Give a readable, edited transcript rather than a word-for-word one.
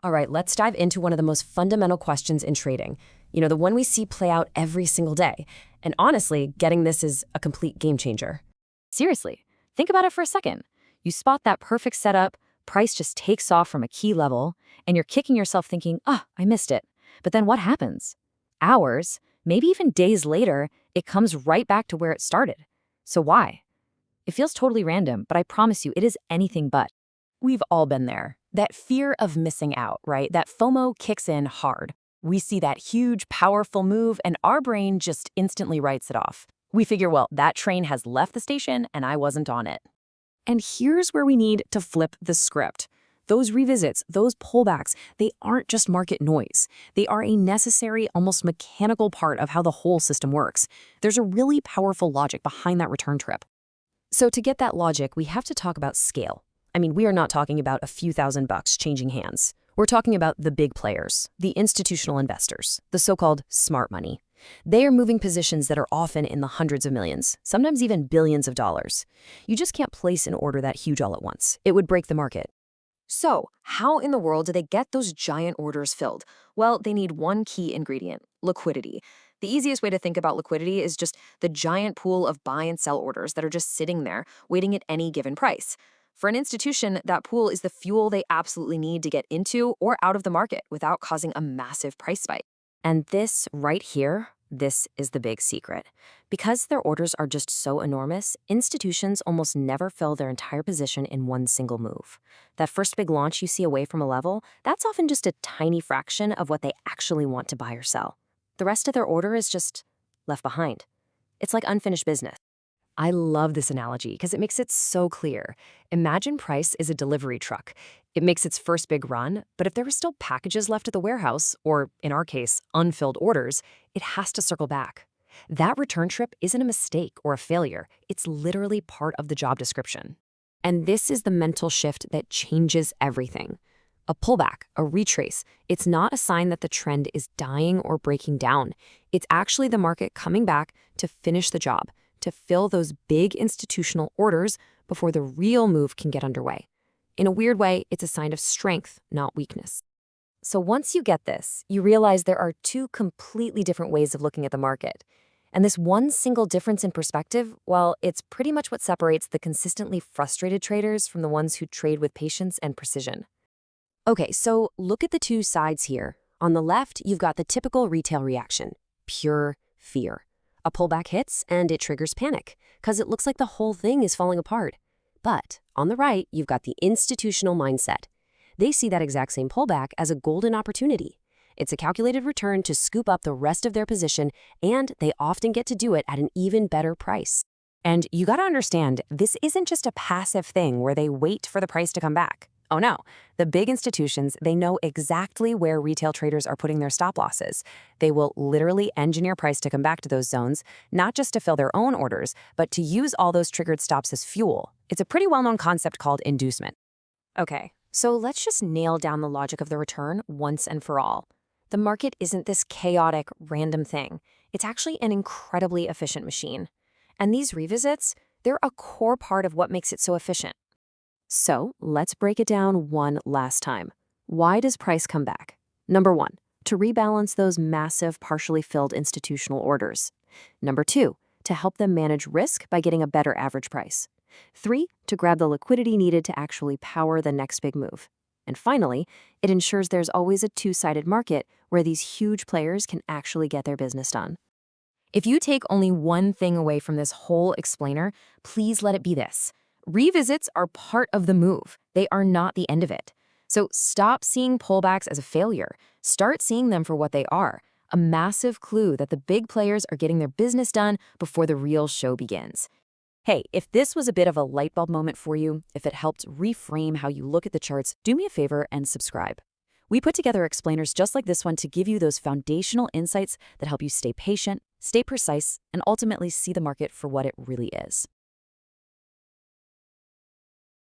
All right, let's dive into one of the most fundamental questions in trading. You know, the one we see play out every single day. And honestly, getting this is a complete game changer. Seriously, think about it for a second. You spot that perfect setup, price just takes off from a key level, and you're kicking yourself thinking, I missed it. But then what happens? Hours, maybe even days later, it comes right back to where it started. So why? It feels totally random, but I promise you, it is anything but. We've all been there. That fear of missing out, right? That FOMO kicks in hard. We see that huge, powerful move, and our brain just instantly writes it off. We figure, well, that train has left the station, and I wasn't on it. And here's where we need to flip the script. Those revisits, those pullbacks, they aren't just market noise. They are a necessary, almost mechanical part of how the whole system works. There's a really powerful logic behind that return trip. So to get that logic, we have to talk about scale. I mean, we are not talking about a few $1,000s changing hands. We're talking about the big players, the institutional investors, the so-called smart money. They are moving positions that are often in the hundreds of millions, sometimes even billions of dollars. You just can't place an order that huge all at once. It would break the market. So, how in the world do they get those giant orders filled? Well, they need one key ingredient: liquidity. The easiest way to think about liquidity is just the giant pool of buy and sell orders that are just sitting there, waiting at any given price. For an institution, that pool is the fuel they absolutely need to get into or out of the market without causing a massive price spike. And this right here, this is the big secret. Because their orders are just so enormous, institutions almost never fill their entire position in one single move. That first big launch you see away from a level, that's often just a tiny fraction of what they actually want to buy or sell. The rest of their order is just left behind. It's like unfinished business. I love this analogy because it makes it so clear. Imagine price is a delivery truck. It makes its first big run, but if there are still packages left at the warehouse, or in our case, unfilled orders, it has to circle back. That return trip isn't a mistake or a failure. It's literally part of the job description. And this is the mental shift that changes everything. A pullback, a retrace, it's not a sign that the trend is dying or breaking down. It's actually the market coming back to finish the job, to fill those big institutional orders before the real move can get underway. In a weird way, it's a sign of strength, not weakness. So once you get this, you realize there are two completely different ways of looking at the market. And this one single difference in perspective, well, it's pretty much what separates the consistently frustrated traders from the ones who trade with patience and precision. Okay, so look at the two sides here. On the left, you've got the typical retail reaction, pure fear. A pullback hits and it triggers panic because it looks like the whole thing is falling apart. But on the right, you've got the institutional mindset. They see that exact same pullback as a golden opportunity. It's a calculated return to scoop up the rest of their position, and they often get to do it at an even better price. And you got to understand, this isn't just a passive thing where they wait for the price to come back. Oh no, the big institutions, they know exactly where retail traders are putting their stop losses. They will literally engineer price to come back to those zones, not just to fill their own orders, but to use all those triggered stops as fuel. It's a pretty well-known concept called inducement. Okay, so let's just nail down the logic of the return once and for all. The market isn't this chaotic, random thing. It's actually an incredibly efficient machine. And these revisits, they're a core part of what makes it so efficient. So let's break it down one last time. Why does price come back? Number one, to rebalance those massive, partially filled institutional orders. Number two, to help them manage risk by getting a better average price. 3, to grab the liquidity needed to actually power the next big move. And finally, it ensures there's always a two-sided market where these huge players can actually get their business done. If you take only one thing away from this whole explainer, please let it be this. Revisits are part of the move. They are not the end of it. So stop seeing pullbacks as a failure. Start seeing them for what they are, a massive clue that the big players are getting their business done before the real show begins. Hey, if this was a bit of a light bulb moment for you, if it helped reframe how you look at the charts, do me a favor and subscribe. We put together explainers just like this one to give you those foundational insights that help you stay patient, stay precise, and ultimately see the market for what it really is.